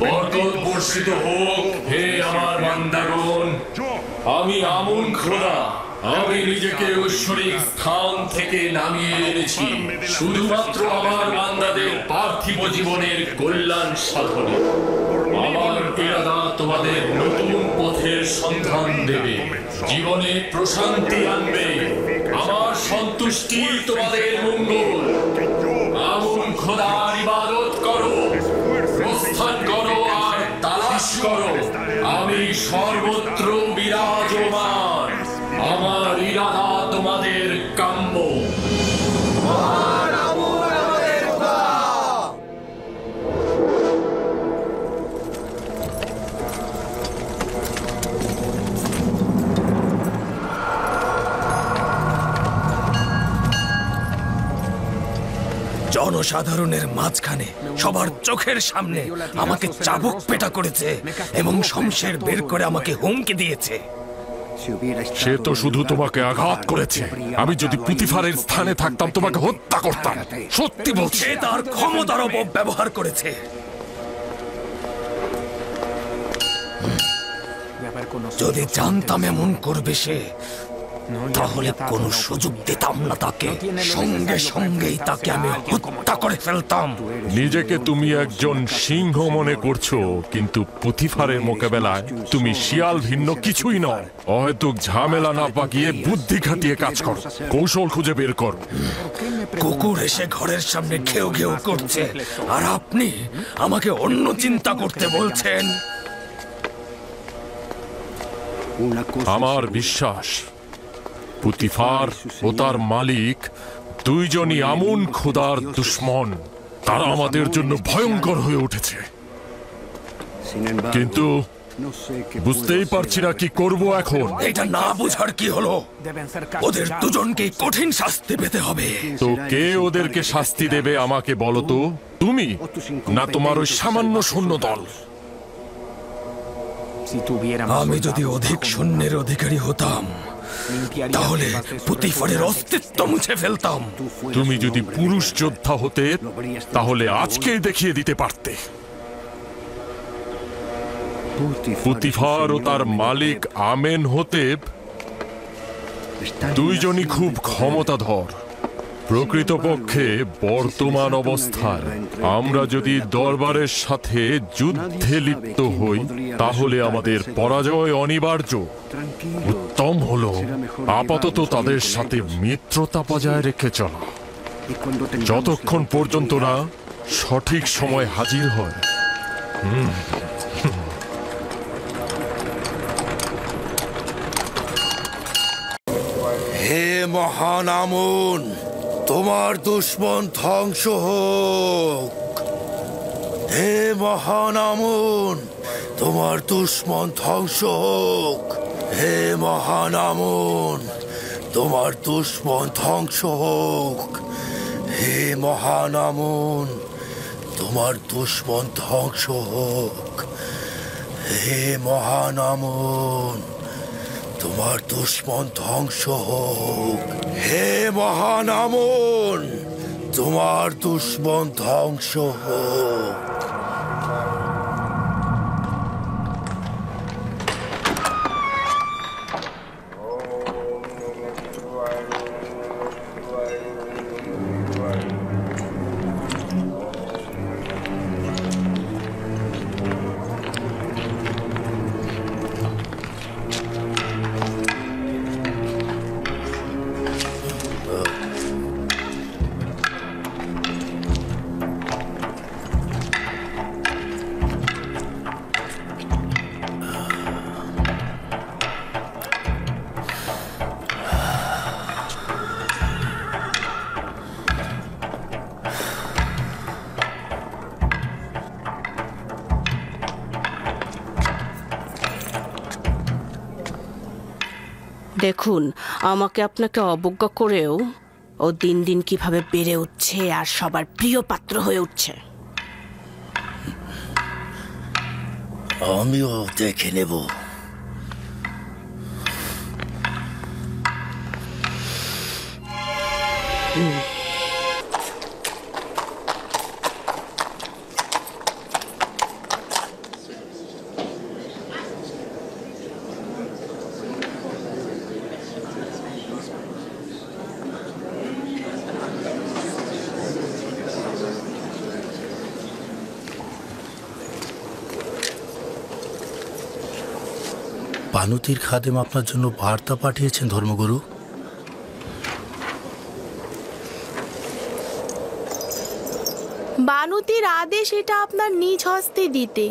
বরকত বর্ষিত হোক হে আমার বান্দাগণ। আমি আমুন খোদা, আমি নিজেকে ঐশ্বরিক স্থান থেকে নামিয়ে এনেছি শুধুমাত্র আমার বান্দাদের পার্থিব জীবনের কল্যাণ সাধনে। আমার ইরাদা তোমাদের নতুন পথের সন্ধান দেবে, জীবনে প্রশান্তি আনবে। আমার সন্তুষ্টি তোমাদের মঙ্গল। আমুন খোদার ইবাদত করো, প্রস্থান করো আর তালাশ করো। আমি সর্বত্র বিরাজমান। আমার ইরাদা তোমাদের কাম্য। জনসাধারণের মাঝখানে সবার চোখের সামনে আমাকে চাবুক পেটা করেছে এবং শমশের বের করে আমাকে হুমকি দিয়েছে। সে তো শুধু তোমাকে আঘাত করেছে। আমি যদি পুতিফারের স্থানে থাকতাম তোমাকে হত্যা করতাম। সত্যি বলছি। সে তার ক্ষমতার অপব্যবহার করেছে। যদি জানতাম এমন করবে সে, তাহলে কোনো সুযোগ দিতাম না তাকে। সঙ্গে সঙ্গেই তাকে আমি হত্যা করে ফেলতাম। নিজেকে তুমি একজন সিংহ মনে করছো, কিন্তু পুতিফারের মোকাবেলায় তুমি শিয়াল ভিন্ন কিছুই নও। হয়তো ঝামেলা না পাকিয়ে বুদ্ধি খাটিয়ে কাজ করো, কৌশল খুঁজে বের করো। কুকুর এসে ঘরের সামনে ঘেউ ঘেউ করছে, আর আপনি আমাকে অন্য চিন্তা করতে বলছেন। আমার বিশ্বাস পুতিফার ও তার মালিক দুইজনই আমুন খোদার দুশমন। তারা আমাদের জন্য ভয়ঙ্কর হয়ে উঠেছে, কিন্তু বুঝতেই পারছি না কি করব এখন। এটা না বুঝার কি হলো? ওদের দুজনকে কঠিন শাস্তি পেতে হবে। তো কে ওদেরকে শাস্তি দেবে আমাকে বলো তো? তুমি না তোমার ওই সামান্য সৈন্য দল? আমি যদি অধিক সৈন্যের অধিকারী হতাম, তাহলে পুতিফারের অস্তিত্ব মুছে ফেলতাম। তুমি যদি পুরুষ যোদ্ধা হতে, তাহলে আজকেই দেখিয়ে দিতে পারতে। পুতিফার ও তার মালিক আমেন হতে দুইজনই খুব ক্ষমতাধর। প্রকৃতপক্ষে বর্তমান অবস্থায় আমরা যদি দরবারের সাথে যুদ্ধে লিপ্ত হই, তাহলে আমাদের পরাজয় অনিবার্য। উত্তম হলো আপাতত তাদের সাথে মিত্রতা বজায় রেখে চলা, যতক্ষণ পর্যন্ত না সঠিক সময় হাজির হয়। হে মহান আমুন, তোমার দুশমন ধ্বংস হোক। হে মহান আমুন, তোমার দুশমন ধ্বংস হোক। হে মহান আমুন, তোমার দুশমন ধ্বংস হোক। হে মহান আমুন, তোমার দুশমন ধ্বংস হোক। হে মহান আমুন, তোমার দুশমন ধ্বংস হোক। হে মহান আমুন, তোমার দুশমন ধ্বংস হোক। দেখুন, আমাকে আপনাকে অবজ্ঞা করেও ও দিন দিন কিভাবে বেড়ে উঠছে আর সবার প্রিয় পাত্র হয়ে উঠছে। আমিও দেখে নেব। বানুতির খাদেম আপনার জন্য বার্তা পাঠিয়েছেন ধর্মগুরু। বানুতির আদেশ এটা আপনার নিজ হস্তে দিতে।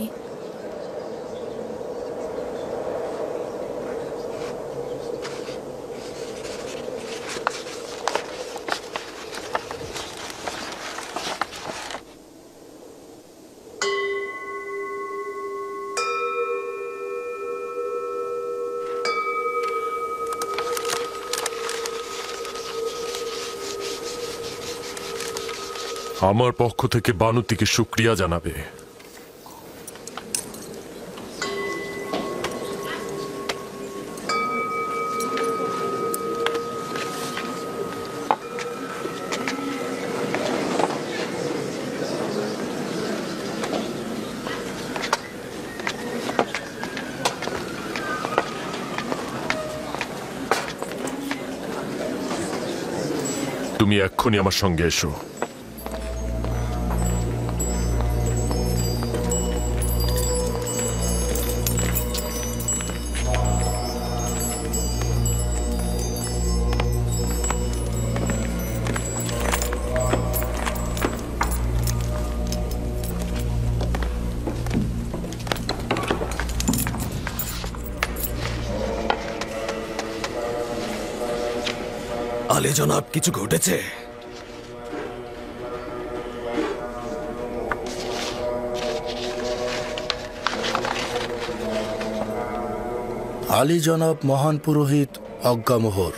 আমার পক্ষ থেকে বানুতিকে শুকরিয়া জানাবে। তুমি এক্ষুনি আমার সঙ্গে এসো। আলী জনাব, কিছু ঘটেছে? আলী জনাব মহান পুরোহিত অজ্ঞামোহর,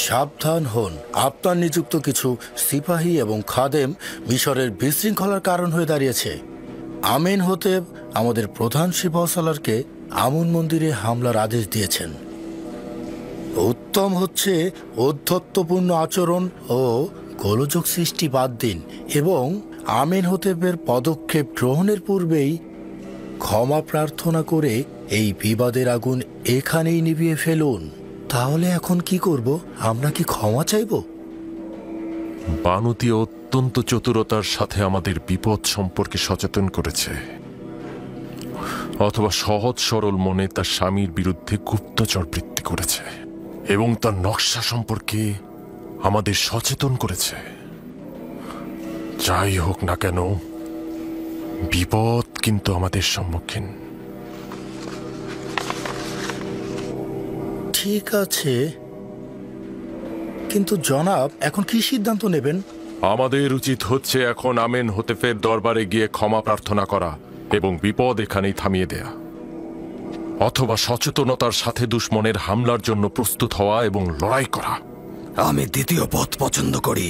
সাবধান হন। আপনার নিযুক্ত কিছু সিপাহী এবং খাদেম মিশরের বিশৃঙ্খলার কারণ হয়ে দাঁড়িয়েছে। আমিন হতেব আমাদের প্রধান সিপাহসালারকে আমুন মন্দিরে হামলার আদেশ দিয়েছেন। উত্তম হচ্ছে ঔদ্ধত্যপূর্ণ আচরণ ও গোলযোগ সৃষ্টি বাদ দিন এবং আমিন হতেবের পদক্ষেপ গ্রহণের পূর্বেই ক্ষমা প্রার্থনা করে এই বিবাদের আগুন এখানেই নিভিয়ে ফেলুন। তাহলে এখন কি করব? আমরা কি ক্ষমা চাইব? বানুতি অত্যন্ত চতুরতার সাথে আমাদের বিপদ সম্পর্কে সচেতন করেছে, অথবা সহজ সরল মনে তার স্বামীর বিরুদ্ধে গুপ্তচর বৃত্তি করেছে এবং তার নকশা সম্পর্কে আমাদের সচেতন করেছে। যাই হোক না কেন, বিপদ কিন্তু আমাদের সম্মুখীন। ঠিক আছে, কিন্তু জনাব এখন কি সিদ্ধান্ত নেবেন? আমাদের উচিত হচ্ছে এখন আমেন হতেফের দরবারে গিয়ে ক্ষমা প্রার্থনা করা এবং বিপদ এখানেই থামিয়ে দেয়া, অথবা সচেতনতার সাথে দুশমনের হামলার জন্য প্রস্তুত হওয়া এবং লড়াই করা। আমি দ্বিতীয় পথ পছন্দ করি।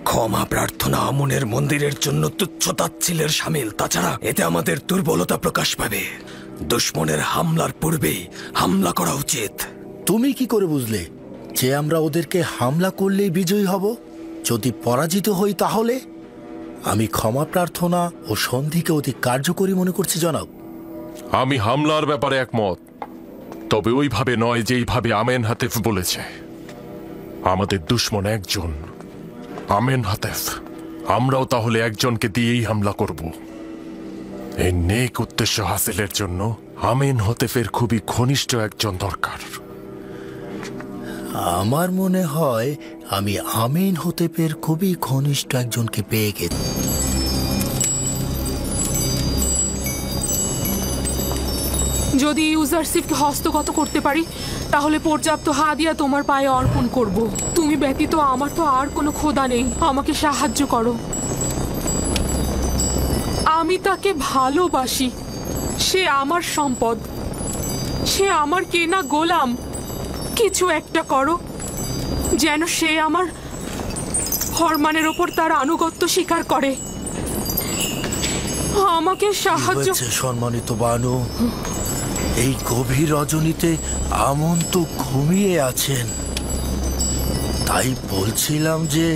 ক্ষমা প্রার্থনা আমুনের মন্দিরের জন্য তুচ্ছ তাচ্ছিলের সামিল। তাছাড়া এতে আমাদের দুর্বলতা প্রকাশ পাবে। দুশমনের হামলার পূর্বেই হামলা করা উচিত। তুমি কি করে বুঝলে যে আমরা ওদেরকে হামলা করলেই বিজয়ী হব? যদি পরাজিত হই তাহলে? আমি ক্ষমা প্রার্থনা ও সন্ধিকে অতি কার্যকরী মনে করছি জনাব। আমি হামলার ব্যাপারে একমত, তবে ওইভাবে নয় যেইভাবে আমেন হাতেফ বলেছে। আমাদের দুশমন একজন, আমেন হাতেফ। আমরাও তাহলে একজনকে দিয়েই হামলা করব। এই নেক উদ্দেশ্য হাসিলের জন্য আমেন হতেফের খুবই ঘনিষ্ঠ একজন দরকার। আমার মনে হয় আমি আমিন হতেপের খুবই ঘনিষ্ঠ একজনকে পেয়ে গেছি। যদি ইউজারশিপকে হস্তগত করতে পারি তাহলে পর্যাপ্ত হাদিয়া তোমার পায়ে অর্পণ করব। তুমি ব্যতীত আমার তো আর কোনো খোদা নেই, আমাকে সাহায্য করো। আমি তাকে ভালোবাসি, সে আমার সম্পদ, সে আমার কেনা গোলাম। কিছু একটা করো যেন সে আমার ফরমানের ওপর তার আনুগত্য স্বীকার করে। আমাকে সাহায্য। সম্মানিত বানু, এই গভীর রজনীতে আমন তো ঘুমিয়ে আছেন, তাই বলছিলাম যে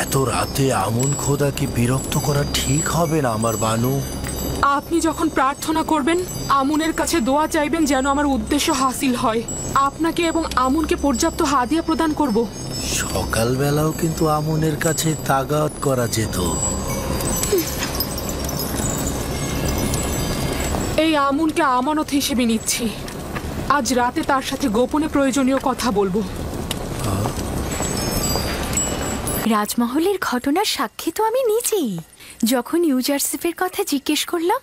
এত রাতে আমন খোদাকে বিরক্ত করা ঠিক হবে না আমার বানু। আপনি যখন প্রার্থনা করবেন আমুনের কাছে দোয়া চাইবেন যেন আমার উদ্দেশ্য হাসিল হয়। আপনাকে এবং আমুনকে পর্যাপ্ত হাদিয়া প্রদান করব। সকালবেলাও কিন্তু আমনের কাছে তাগাত করা যেত। এই আমুনকে আমানত হিসেবে নিচ্ছি। আজ রাতে তার সাথে গোপনে প্রয়োজনীয় কথা বলবো। রাজমহলের ঘটনার সাক্ষী তো আমি নিজেই। যখন ইউজারসিফের কথা জিজ্ঞেস করলাম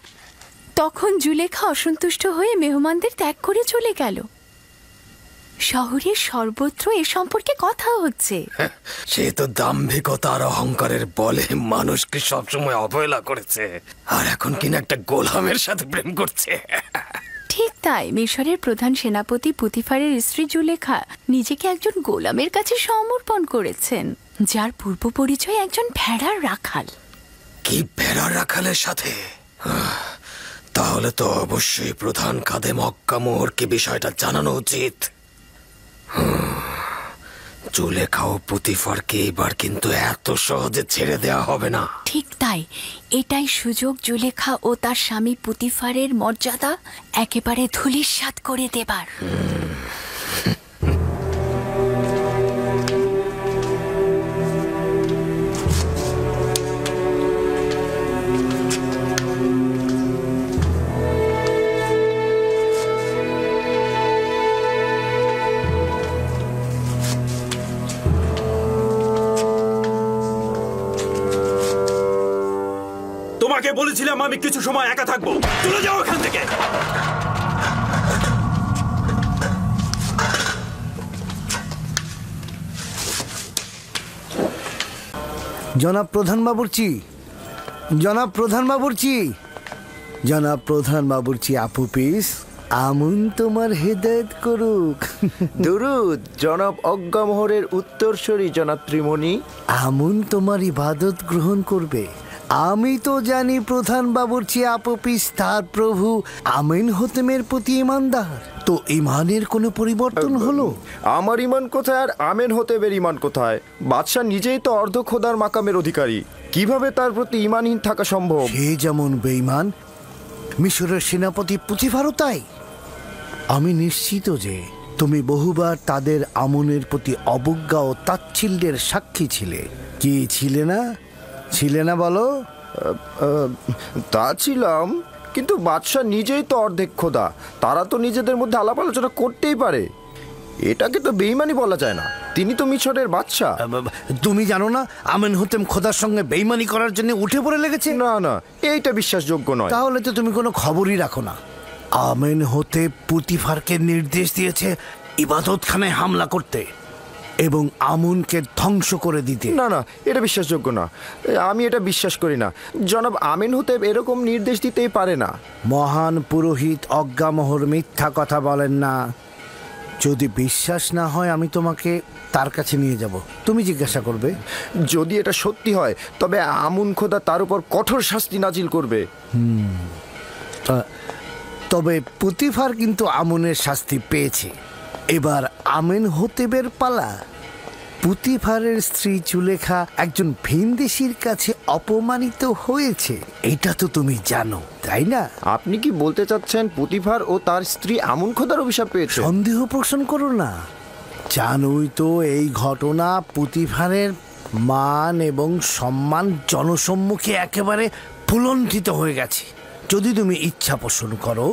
তখন জুলেখা অসন্তুষ্ট হয়ে মেহমানদের ত্যাগ করে চলে গেল। শহরের সর্বত্র এ সম্পর্কে কথা হচ্ছে। সে তো দাম্ভিকতা আর অহংকারের বলে মানুষকে সবসময় অবহেলা করেছে, আর এখন কিনা একটা গোলামের সাথে প্রেম করছে। ঠিক তাই, মিশরের প্রধান সেনাপতি পুতিফারের স্ত্রী জুলেখা নিজেকে একজন গোলামের কাছে সমর্পণ করেছেন, যার পূর্ব পরিচয় একজন ভেড়ার রাখাল। কি ভেড়ার রাখালের সাথে? তাহলে তো অবশ্যই প্রধান খাদেম অক্কা মোহরকে বিষয়টা জানানো উচিত। জুলেখা ও পুতিফারকে এবার কিন্তু এত সহজে ছেড়ে দেওয়া হবে না। ঠিক তাই, এটাই সুযোগ জুলেখা ও তার স্বামী পুতিফারের মর্যাদা একেবারে ধূলিসাৎ করে দেবার। তোমাকে বলেছিলাম আমি কিছু সময় একা থাকবো, চলে যাও এখান থেকে। জনাব প্রধান বাবুর্চি, জনাব প্রধান বাবুর্চি, জনাব প্রধান বাবুর্চি আপুপিস, আমুন তোমার হেদায়েত করুক। দুরুদ জনাব অজ্ঞামোহরের উত্তরসূরি জনাব ত্রিমণি। আমুন তোমার ইবাদত গ্রহণ করবে। আমি তো জানি প্রধান বাবুর্চি আপুপিস তার প্রভু আমিন হোতেমের প্রতি ইমানদার। তো ইমানের কোনো পরিবর্তন হলো? আমার ইমান কোথায় আর আমেন হোতেমের ইমান কোথায়? বাদশাহ নিজেই তো অর্ধ খোদার মাকামের অধিকারী, কিভাবে তার প্রতি ইমানহীন থাকা সম্ভব? সে যেমন বেঈমান, মিশরের সেনাপতি পুতিফারও তাই। আমি নিশ্চিত যে তুমি বহুবার তাদের আমনের প্রতি অবজ্ঞা ও তাচ্ছিল্যের সাক্ষী ছিলে। কি ছিলে না? ছিলে না বলো? তা ছিলাম, কিন্তু বাদশাহ নিজেই তো অর্ধেক খোদা, তারা তো নিজেদের মধ্যে আলাপ আলোচনা করতেই পারে। এটাকে তো বেঈমানি বলা যায় না, তিনি তো মিশরের বাদশাহ। তুমি জানো না আমিন হোতেম খোদার সঙ্গে বেঈমানি করার জন্য উঠে পড়ে লেগেছে? না না, এইটা বিশ্বাসযোগ্য নয়। তাহলে তো তুমি কোনো খবরই রাখো না। আমিন হোতেম পুতিফারকে নির্দেশ দিয়েছে ইবাদতখানায় হামলা করতে এবং আমুনকে ধ্বংস করে দিতে। না না, এটা বিশ্বাসযোগ্য না, আমি এটা বিশ্বাস করি না। জনাব আমিন হোতেম এরকম নির্দেশ দিতেই পারে না। মহান পুরোহিত অজ্ঞামোহর মিথ্যা কথা বলেন না। যদি বিশ্বাস না হয় আমি তোমাকে তার কাছে নিয়ে যাব, তুমি জিজ্ঞাসা করবে। যদি এটা সত্যি হয় তবে আমুন খোদা তার উপর কঠোর শাস্তি নাজিল করবে। তবে পুতিফার কিন্তু আমুনের শাস্তি পেয়েছে, এবার আমিন হোতেবের পালা। পুতিফারের স্ত্রী জুলেখা একজন ভিনদেশীর কাছে অপমানিত হয়েছে, এটা তো তুমি জানো, তাই না? আপনি কি বলতে চাচ্ছেন পুতিফার ও তার স্ত্রী আমুন খোদার অভিশাপ পেয়েছে? সন্দেহ পোষণ করো না। জানোই তো এই ঘটনা পুতিফারের মান এবং সম্মান জনসম্মুখে একেবারে ফুলন্ঠিত হয়ে গেছে। যদি তুমি ইচ্ছা পোষণ করো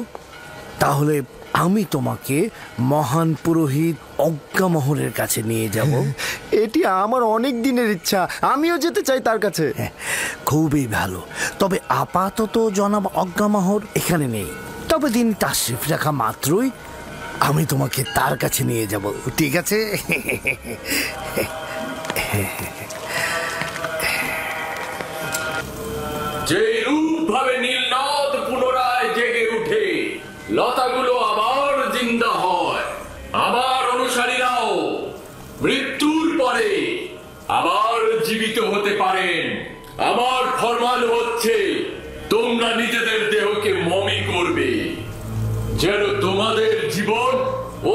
তাহলে আমি তোমাকে মহান পুরোহিত অজ্ঞামোহরের কাছে নিয়ে যাব। এটি আমার অনেক দিনের ইচ্ছা, আমিও যেতে চাই তার কাছে। খুবই ভালো। তবে আপাতত জনাব অজ্ঞামোহর এখানে নেই, তবে দিন তাশরিফ রাখা মাত্রই আমি তোমাকে তার কাছে নিয়ে যাব, ঠিক আছে? যে রূপ ভাবে নীলনদ পুনরায় জেগে উঠে, লতাগুলো আবার জিন্দা হয়, আবার অনুসারীরাও মৃত্যুর পরে আবার জীবিত হতে পারেন। আমার ফরমান হচ্ছে তোমরা নিজেদের দেহকে মমি করবে, যেন তোমাদের জীবন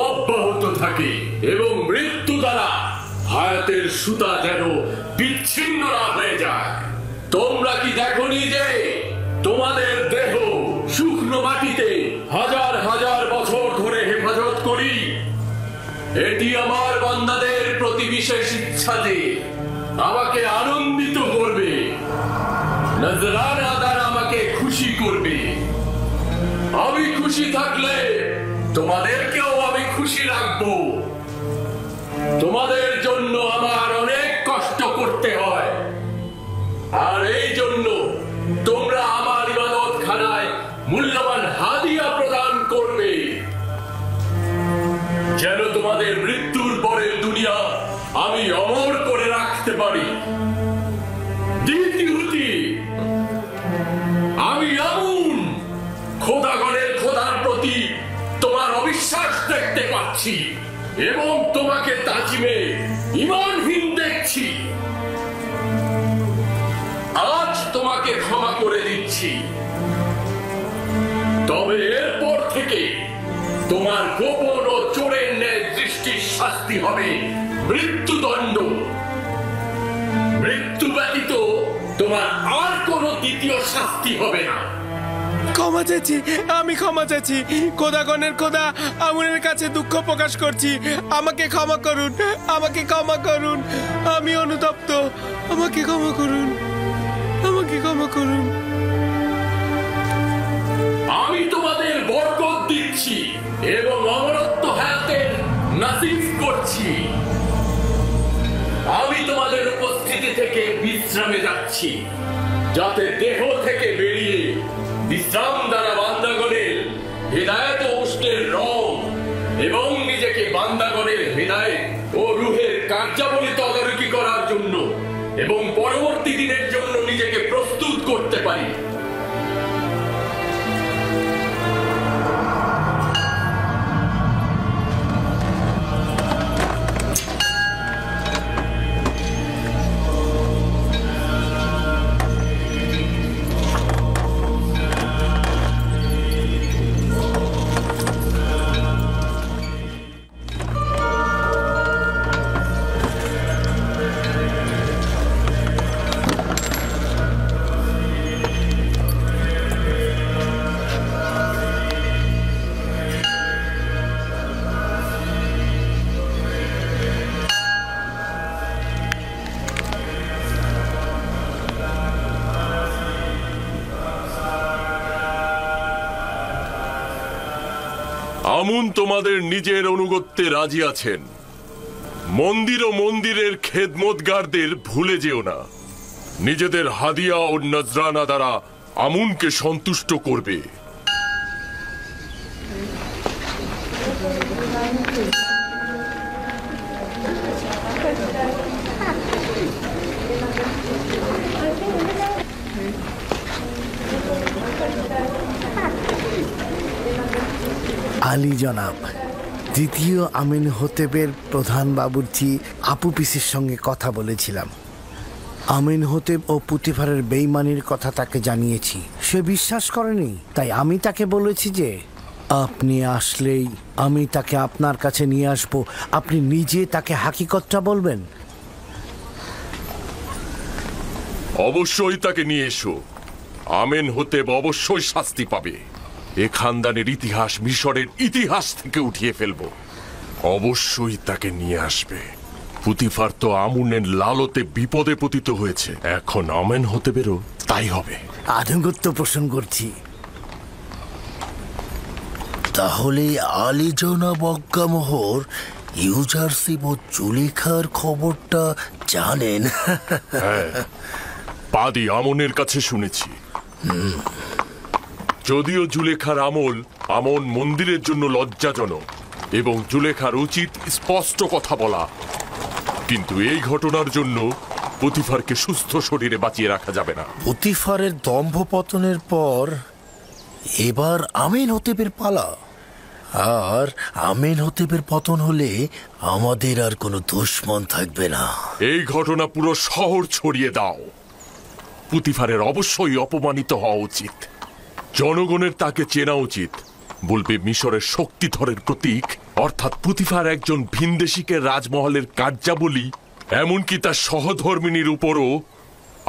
অব্যাহত থাকে এবং মৃত্যু দ্বারা হায়াতের সুতা যেন বিচ্ছিন্ন না হয়ে যায়। তোমরা কি দেখোনি যে তোমাদের দেহ শুকনো মাটিতে হাজার হাজার বছর ধরে হেফাজত করি? এটি আমার বান্দাদের প্রতি বিশেষ ইচ্ছা যে আমাকে আনন্দিত করবে, নজরানা দ্বারা আমাকে খুশি করবে। আমি খুশি থাকলে তোমাদেরকেও আমি খুশি রাখবো। তোমাদের জন্য আমার অনেক কষ্ট করতে হয়, আর এই জন্য তোমরা আমার ইবাদতখানায় মূল্যবান হাদিয়া প্রদান করবে, যেন তোমাদের মৃত্যুর পরের দুনিয়া আমি অমর করে রাখতে পারি। দ্বিতীয়টি, আমি আমুন খোদাগণের খোদার প্রতি তোমার অবিশ্বাস দেখতে পাচ্ছি এবং তোমাকে তাজিমে ঈমানহীন দেখছি। আজ তোমাকে ক্ষমা করে দিচ্ছি, তবে এরপর থেকে তোমার গোপন ও চোরের ন্যায় দৃষ্টির শাস্তি হবে মৃত্যুদণ্ড। মৃত্যু ব্যতীত তোমার আর কোনো দ্বিতীয় শাস্তি হবে না। ক্ষমা চাচ্ছি, আমি ক্ষমা চাচ্ছি। খোদাগণের খোদা আমুনের কাছে দুঃখ প্রকাশ করছি। আমাকে ক্ষমা করুন, আমাকে ক্ষমা করুন। আমি অনুতপ্ত, আমাকে ক্ষমা করুন, আমাকে ক্ষমা করুন। আমি তোমাদের বরকত দিচ্ছি এবং অমরত্ব হায়াতের নাসিব করছি। আমি তোমাদের উপস্থিতি থেকে বিশ্রামে যাচ্ছি, যাতে দেহ থেকে বেরিয়ে বিশ্রাম দ্বারা বান্দাগণের হৃদায়ত ও উষ্ণের রং এবং নিজেকে বান্দাগণের হৃদায়ত ও রুহের কার্যাবলী তদারকি করার জন্য এবং পরবর্তী দিনের জন্য নিজেকে প্রস্তুত করতে পারি। আমুন তোমাদের নিজের অনুগত্যে রাজি আছেন। মন্দির ও মন্দিরের খেদমতগারদের ভুলে যেও না। নিজেদের হাদিয়া ও নজরানা দ্বারা আমুনকে সন্তুষ্ট করবে। আলী জনাব, দ্বিতীয় আমিন হোতেবের প্রধান বাবুর্চি আপু পিসির সঙ্গে কথা বলেছিলাম। আমিন হোতেব ও পুতিফারের বেইমানির কথা তাকে জানিয়েছি। সে বিশ্বাস করেনি, তাই আমি তাকে বলেছি যে আপনি আসলেই আমি তাকে আপনার কাছে নিয়ে আসব। আপনি নিজে তাকে হাকিকতটা বলবেন। অবশ্যই তাকে নিয়ে এসো। আমেন হোতেব অবশ্যই শাস্তি পাবে। এ খানদানের ইতিহাস মিশরের ইতিহাস থেকে উঠিয়ে ফেলব। অবশ্যই তাকে নিয়ে আসবে। পুতিফার তো আমুনের লালতে বিপদে পতিত হয়েছে, এখন আমেন হোতেবেরও তাই হবে। আধুঙ্গত্ব পোষণ করছি। তাহলে আলী জনাব অজ্ঞামোহর ইউজারশিপ ও জুলেখার খবরটা জানেন? হ্যাঁ, পাদি আমনের কাছে শুনেছি। যদিও জুলেখার আমন মন্দিরের জন্য লজ্জাজনক এবং জুলেখার উচিত স্পষ্ট কথা বলা, কিন্তু এই ঘটনার জন্য পুতিফারকে সুস্থ শরীরে বাঁচিয়ে রাখা যাবে না। পুতিফারের দম্ভ পতনের পর এবার আমিন হোতেবের পালা, আর আমিন হোতেবের পতন হলে আমাদের আর কোনো দুশমন থাকবে না। এই ঘটনা পুরো শহর ছড়িয়ে দাও। পুতিফারের অবশ্যই অপমানিত হওয়া উচিত। জনগণের তাকে চেনা উচিত। বলবে মিশরের শক্তিধরের প্রতীক, অর্থাৎ পুতিফার একজন ভিনদেশীকে রাজমহলের কার্যাবলী, এমনকি তার সহধর্মিনীর উপরও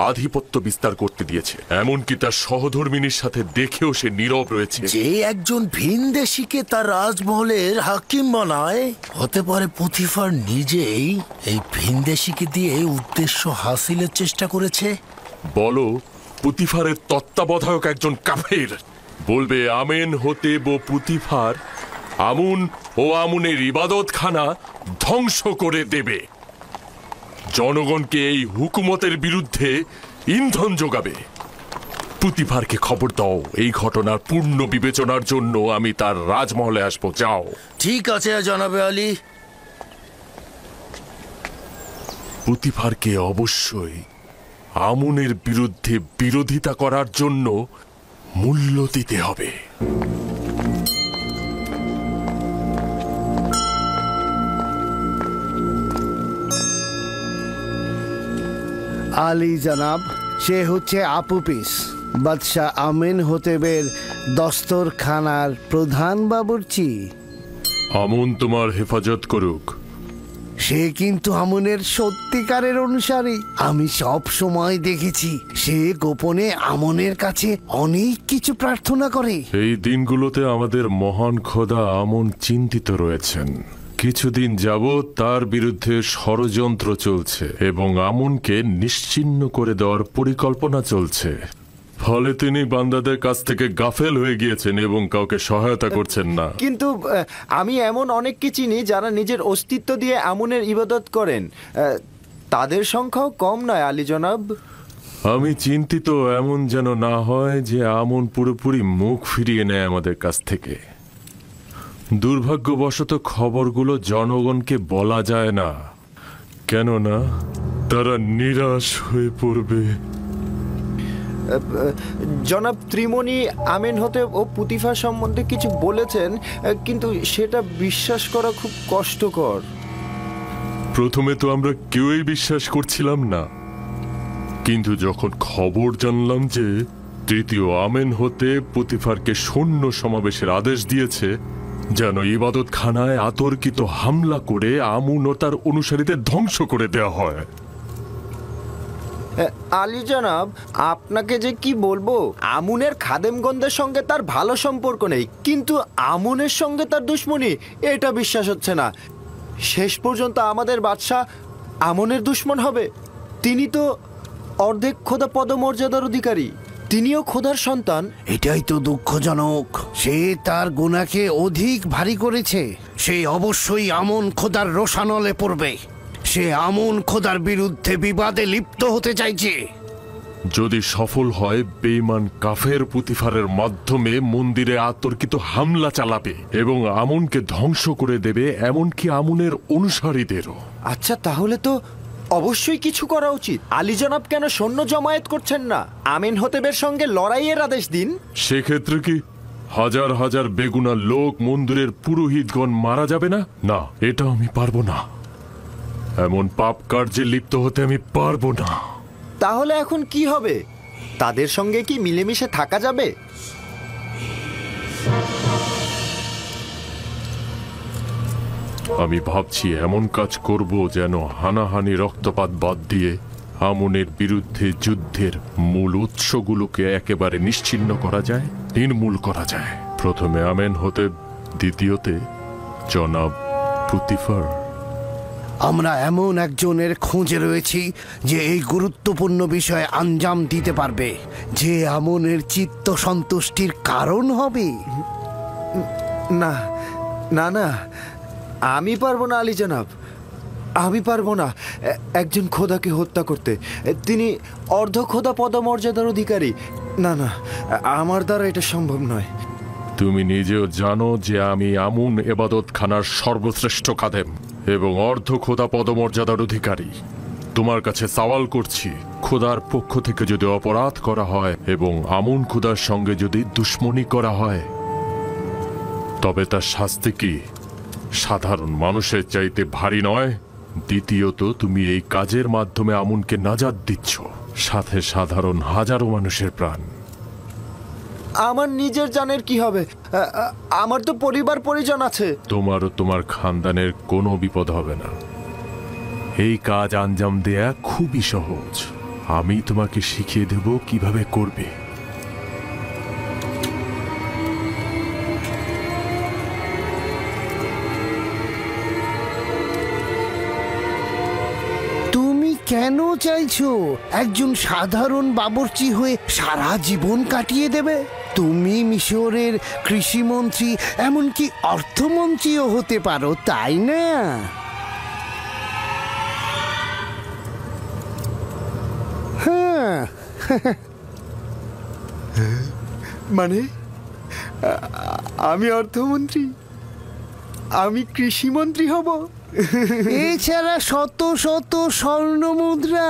আধিপত্য বিস্তার করতে দিয়েছে। এমনকি তার সহধর্মিনীর সাথে দেখেও সে নীরব রয়েছে। যে একজন ভিনদেশীকে তার রাজমহলের হাকিম বানায়, হতে পারে পুতিফার নিজেই এই ভিনদেশীকে দিয়ে উদ্দেশ্য হাসিলের চেষ্টা করেছে। বলো পুতিফারের তত্ত্বাবধায়ক একজন কাফের। বলবে আমেন হোতেব ও পুতিফার আমুন ও আমুনের ইবাদতখানা ধ্বংস করে দেবে। জনগণকে এই হুকুমতের বিরুদ্ধে ইন্ধন যোগাবে। পুতিফারকে খবর দাও, এই ঘটনার পূর্ণ বিবেচনার জন্য আমি তার রাজমহলে আসবো। যাও। ঠিক আছে জনাবে আলী। পুতিফারকে অবশ্যই আমুনের বিরুদ্ধে বিরোধিতা করার জন্য মূল্য দিতে হবে। আলী জনাব, সে হচ্ছে আপুপিস, বাদশাহ আমেনহোতেবের দস্তরখানার প্রধান বাবুর্চি। আমুন তোমার হেফাজত করুক। সে কিন্তু আমনের সত্যিকারের অনুসারী। আমি সব সময় দেখেছি সে গোপনে আমনের কাছে অনেক কিছু প্রার্থনা করে। এই দিনগুলোতে আমাদের মহান খোদা আমন চিন্তিত রয়েছেন। কিছুদিন যাবৎ তার বিরুদ্ধে ষড়যন্ত্র চলছে এবং আমনকে নিশ্চিহ্ন করে দেওয়ার পরিকল্পনা চলছে। ফলে তিনি বান্দাদের কাছ থেকে গাফেল হয়ে গিয়েছেন এবং কাউকে সহায়তা করছেন না। কিন্তু আমি এমন অনেককে চিনি যারা নিজের অস্তিত্ব দিয়ে আমনের ইবাদত করেন। তাদের সংখ্যাও কম নয় আলী জনাব। আমি চিন্তিত এমন যেন না হয় যে আমন পুরোপুরি মুখ ফিরিয়ে নেয় আমাদের কাছ থেকে। দুর্ভাগ্যবশত খবরগুলো জনগণকে বলা যায় না, কেননা তারা নিরাশ হয়ে পড়বে। জনাব ত্রিমণি আমেনহোতেব ও পুতিফার সম্বন্ধে কিছু বলেছেন, কিন্তু সেটা বিশ্বাস করা খুব কষ্টকর। প্রথমে তো আমরা কেউই বিশ্বাস করছিলাম না, কিন্তু যখন খবর জানলাম যে তৃতীয় আমেনহোতেব পুতিফারকে সৈন্য সমাবেশের আদেশ দিয়েছে যেন ইবাদতখানায় আতর্কিত হামলা করে আমুন ও তার অনুসারীদের ধ্বংস করে দেওয়া হয়। আলী জনাব, আপনাকে যে কি বলবো, আমুনের খাদেমগণদের সঙ্গে তার ভালো সম্পর্ক নেই, কিন্তু আমুনের সঙ্গে তার দুশ্মনী, এটা বিশ্বাস হচ্ছে না। শেষ পর্যন্ত আমাদের বাদশাহ আমনের দুশ্মন হবে। তিনি তো অর্ধেক খোদা পদমর্যাদার অধিকারী, তিনিও খোদার সন্তান। এটাই তো দুঃখজনক। সে তার গুনাহকে অধিক ভারী করেছে। সে অবশ্যই আমন খোদার রোষানলে পড়বে। সে আমন খোদার বিরুদ্ধে বিবাদে লিপ্ত হতে চাইছে। যদি সফল হয়, বেঈমান কাফের পুতিফারের মাধ্যমে মন্দিরে আতর্কিত হামলা চালাবে এবং আমনকে ধ্বংস করে দেবে, এমনকি আমনের অনুসারীদেরও। আচ্ছা, তাহলে তো অবশ্যই কিছু করা উচিত। আলী জনাব কেন সৈন্য জমায়েত করছেন না? আমেনহোতেবের সঙ্গে লড়াইয়ের আদেশ দিন। সেক্ষেত্রে কি হাজার হাজার বেগুনা লোক মন্দিরের পুরোহিতগণ মারা যাবে না? না, এটা আমি পারবো না। এমন পাপ কার্যে লিপ্ত হতে আমি পারবো না। তাহলে এখন কি হবে? তাদের সঙ্গে কি মিলেমিশে থাকা যাবে? আমি ভাবছি এমন কাজ করব যেন হানাহানি রক্তপাত বাদ দিয়ে আমনের বিরুদ্ধে যুদ্ধের মূল উৎসগুলোকে একেবারে নিশ্চিহ্ন করা যায়, নির্মূল করা যায়। প্রথমে আমেনহোতেব, দ্বিতীয়তে জনাব পুতিফার। আমরা এমন একজনের খোঁজে রয়েছি যে এই গুরুত্বপূর্ণ বিষয়ে আঞ্জাম দিতে পারবে, যে আমনের চিত্ত সন্তুষ্টির কারণ হবে। না না না, আমি পারবো না আলী জনাব, আমি পারবো না একজন খোদাকে হত্যা করতে। তিনি অর্ধ খোদা পদমর্যাদার অধিকারী। না না, আমার দ্বারা এটা সম্ভব নয়। তুমি নিজেও জানো যে আমি আমুন এবাদতখানার সর্বশ্রেষ্ঠ খাদেম এবং অর্ধ খোদা পদমর্যাদার অধিকারী। তোমার কাছে সওয়াল করছি, খোদার পক্ষ থেকে যদি অপরাধ করা হয় এবং আমুন খোদার সঙ্গে যদি দুশ্মনী করা হয়, তবে তার শাস্তি কি সাধারণ মানুষের চাইতে ভারী নয়? দ্বিতীয়ত, তুমি এই কাজের মাধ্যমে আমুনকে নাজাত দিচ্ছ, সাথে সাধারণ হাজারো মানুষের প্রাণ। আমার নিজের জানের কি হবে? আমার তো পরিবার পরিজন আছে। তোমার ও তোমার খানদানের কোনো বিপদ হবে না। এই কাজ আঞ্জাম দেয়া খুবই সহজ। আমি তোমাকে শিখিয়ে দেব কিভাবে করবে। তুমি কেন চাইছো একজন সাধারণ বাবুর্চি হয়ে সারা জীবন কাটিয়ে দেবে? তুমি মিশরের কৃষিমন্ত্রী, এমনকি অর্থমন্ত্রীও হতে পারো, তাই না? হ্যাঁ। মানে আমি অর্থমন্ত্রী, আমি কৃষিমন্ত্রী হব? এছাড়া শত শত স্বর্ণ মুদ্রা,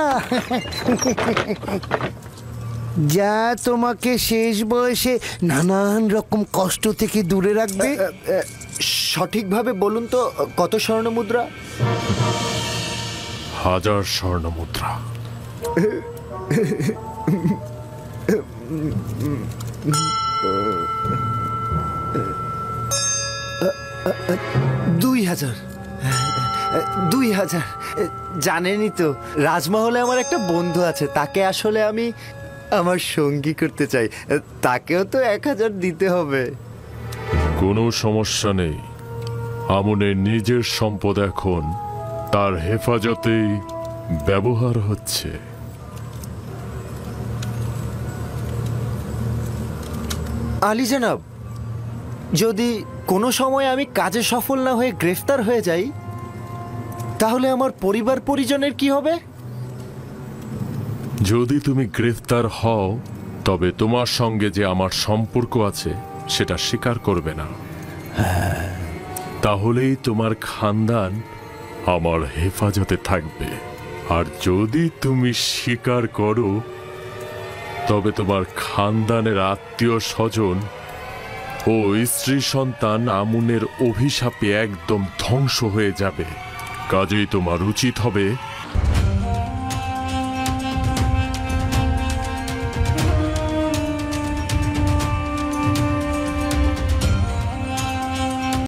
যা তোমাকে শেষ বয়সে নানান রকম কষ্ট থেকে দূরে রাখবে। সঠিকভাবে বলুন তো, কত স্বর্ণ মুদ্রা? 1000 স্বর্ণ মুদ্রা। দুই হাজার। জানেনই তো, রাজমহলে আমার একটা বন্ধু আছে, তাকে আসলে আমি আমার সঙ্গী করতে চাই। তাকেও তো 1000 দিতে হবে। কোনো সমস্যা নেই, আমনের নিজের সম্পদ এখন তার হেফাজতেই ব্যবহার হচ্ছে। আলী জনাব, যদি কোনো সময় আমি কাজে সফল না হয়ে গ্রেফতার হয়ে যাই, তাহলে আমার পরিবার পরিজনের কি হবে? যদি তুমি গ্রেফতার হও, তবে তোমার সঙ্গে যে আমার সম্পর্ক আছে সেটা স্বীকার করবে না। তাহলেই তোমার খানদান আমার হেফাজতে থাকবে। আর যদি তুমি স্বীকার করো, তবে তোমার খানদানের আত্মীয় স্বজন ও স্ত্রী সন্তান আমুনের অভিশাপে একদম ধ্বংস হয়ে যাবে। কাজেই তোমার উচিত হবে